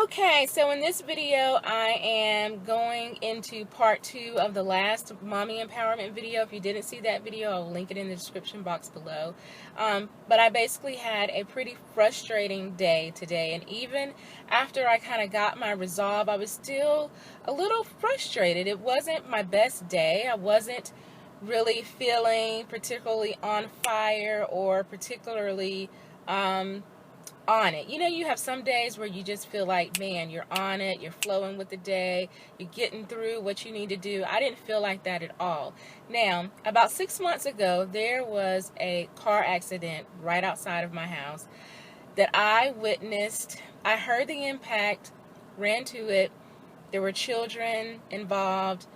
Okay, so in this video, I am going into part 2 of the last mommy empowerment video. If you didn't see that video, I'll link it in the description box below. But I basically had a pretty frustrating day today, and even after I kind of got my resolve, I was still a little frustrated. It wasn't my best day. I wasn't really feeling particularly on fire or particularly on it. You know, you have some days where you just feel like, man, you're on it, you're flowing with the day, you're getting through what you need to do. I didn't feel like that at all. Now, about 6 months ago, there was a car accident right outside of my house that I witnessed. I heard the impact, ran to it. There were children involved.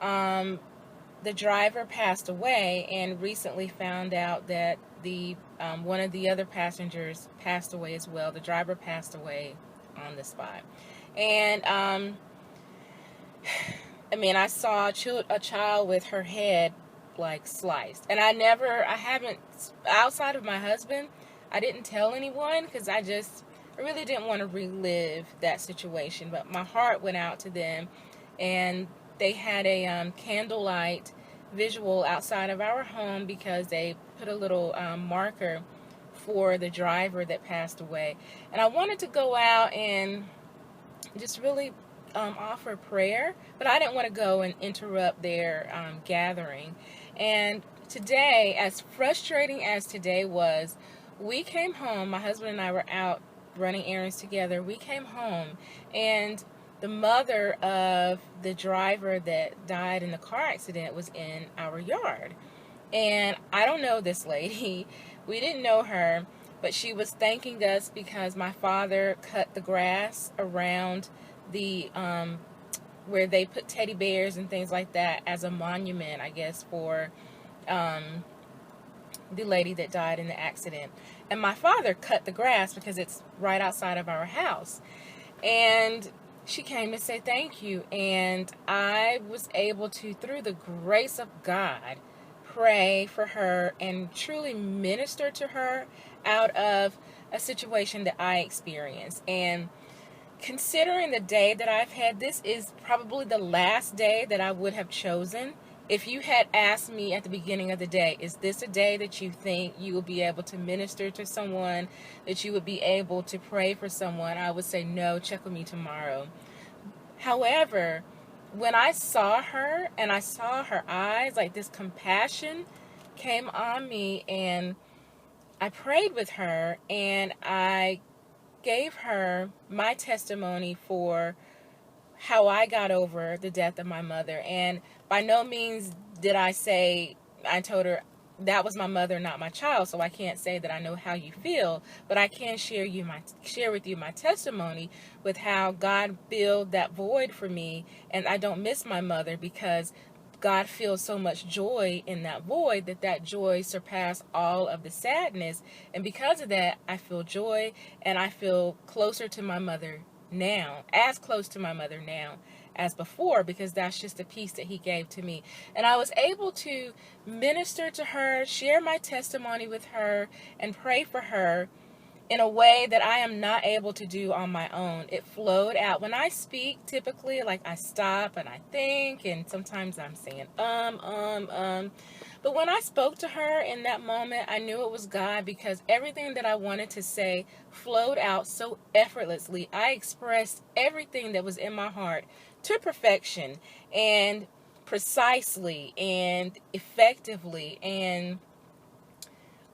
The driver passed away, and recently found out that the one of the other passengers passed away as well. The driver passed away on the spot. And I saw a child with her head like sliced. And I haven't, outside of my husband, I didn't tell anyone because I really didn't want to relive that situation. But my heart went out to them, and they had a candlelight visual outside of our home because they put a little marker for the driver that passed away. And I wanted to go out and just really offer prayer, but I didn't want to go and interrupt their gathering. And today, as frustrating as today was, we came home. My husband and I were out running errands together. We came home, and the mother of the driver that died in the car accident was in our yard. And I don't know this lady. We didn't know her, but she was thanking us because my father cut the grass around the where they put teddy bears and things like that as a monument, I guess, for the lady that died in the accident. And my father cut the grass because it's right outside of our house. And she came to say thank you, and I was able to, through the grace of God, pray for her and truly minister to her out of a situation that I experienced. And considering the day that I've had, this is probably the last day that I would have chosen. If you had asked me at the beginning of the day, is this a day that you think you will be able to minister to someone, that you would be able to pray for someone, I would say no, check with me tomorrow. However, when I saw her and I saw her eyes, like this compassion came on me, and I prayed with her, and I gave her my testimony for how I got over the death of my mother. And by no means did I told her that was my mother, not my child, so I can't say that I know how you feel, but I can share with you my testimony with how God filled that void for me, and I don't miss my mother because God feels so much joy in that void that joy surpassed all of the sadness, and because of that, I feel joy, and I feel closer to my mother now, as close to my mother now as before, because that's just a piece that He gave to me. And I was able to minister to her, share my testimony with her, and pray for her in a way that I am not able to do on my own. It flowed out. When I speak, typically, like, I stop and I think, and sometimes I'm saying, But when I spoke to her in that moment, I knew it was God, because everything that I wanted to say flowed out so effortlessly. I expressed everything that was in my heart to perfection, and precisely, and effectively, and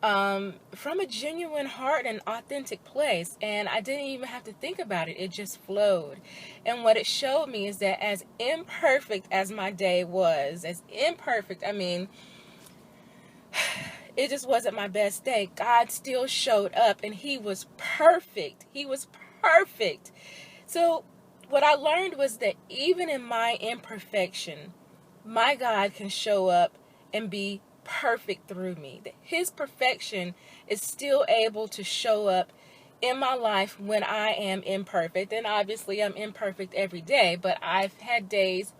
from a genuine heart and authentic place. And I didn't even have to think about it. It just flowed. And what it showed me is that as imperfect as my day was, it just wasn't my best day. God still showed up, and He was perfect. He was perfect. So what I learned was that even in my imperfection, my God can show up and be perfect through me. That His perfection is still able to show up in my life when I am imperfect. And obviously I'm imperfect every day, but I've had days,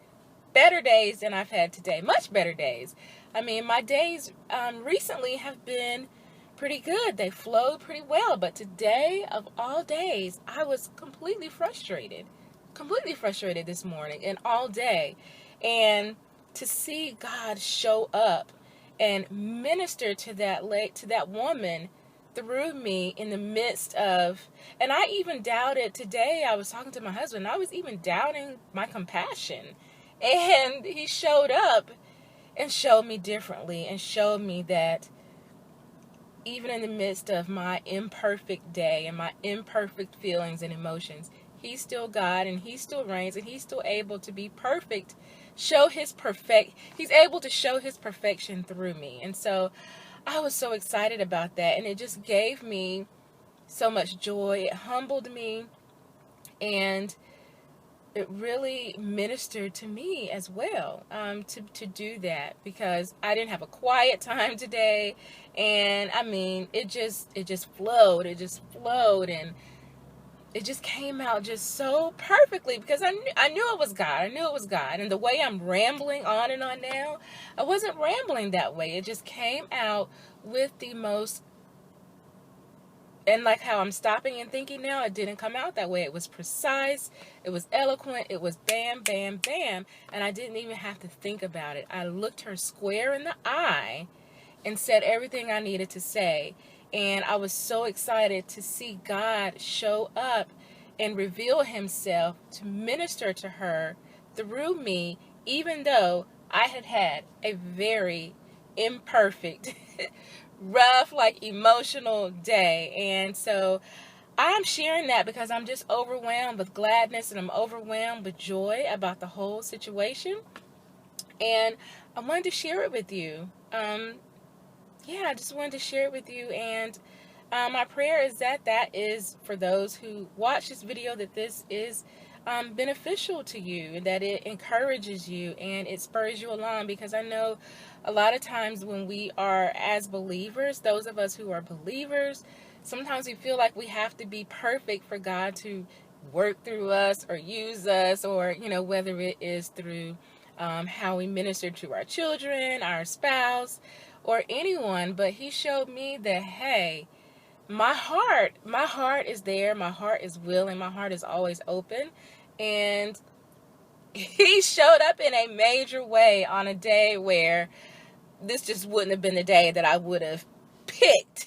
better days than I've had today, much better days. My days recently have been pretty good. They flowed pretty well. But today, of all days, I was completely frustrated this morning and all day. And to see God show up and minister to that woman through me in the midst of, and I even doubted today. I was talking to my husband. I was even doubting my compassion, and he showed up and showed me differently and showed me that even in the midst of my imperfect day and my imperfect feelings and emotions, he's still God and he still reigns and he's still able to be perfect, he's able to show his perfection through me. And so I was so excited about that, and it just gave me so much joy. It humbled me, and it really ministered to me as well, to do that, because I didn't have a quiet time today. And I mean, it just flowed, and it just came out just so perfectly, because I knew it was God. And the way I'm rambling on and on now, I wasn't rambling that way. It just came out with the most, and like how I'm stopping and thinking now, it didn't come out that way. It was precise, it was eloquent, it was bam, bam, bam, and I didn't even have to think about it. I looked her square in the eye and said everything I needed to say. And I was so excited to see God show up and reveal himself to minister to her through me, even though I had a very imperfect, rough, emotional day. And so I'm sharing that because I'm just overwhelmed with gladness, and I'm overwhelmed with joy about the whole situation. And I wanted to share it with you. I just wanted to share it with you. And my prayer is that is, for those who watch this video, that this is beneficial to you, that it encourages you and it spurs you along. Because I know a lot of times when we are, as believers, those of us who are believers, sometimes we feel like we have to be perfect for God to work through us or use us, or whether it is through how we minister to our children, our spouse, or anyone. But he showed me that, hey, my heart is there, my heart is willing, my heart is always open. And he showed up in a major way on a day where this just wouldn't have been the day that I would have picked.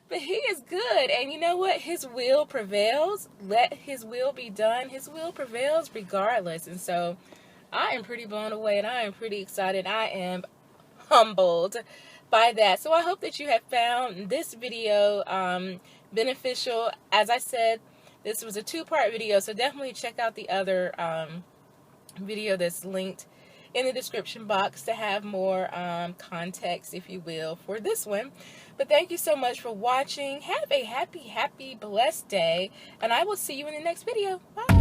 But he is good, and you know what? His will prevails. Let his will be done. His will prevails regardless. And so I am pretty blown away, and I am pretty excited. I am humbled by that. So I hope that you have found this video beneficial. As I said, this was a 2-part video, so definitely check out the other video that's linked in the description box to have more context, if you will, for this one. But thank you so much for watching. Have a happy, blessed day, and I will see you in the next video. Bye.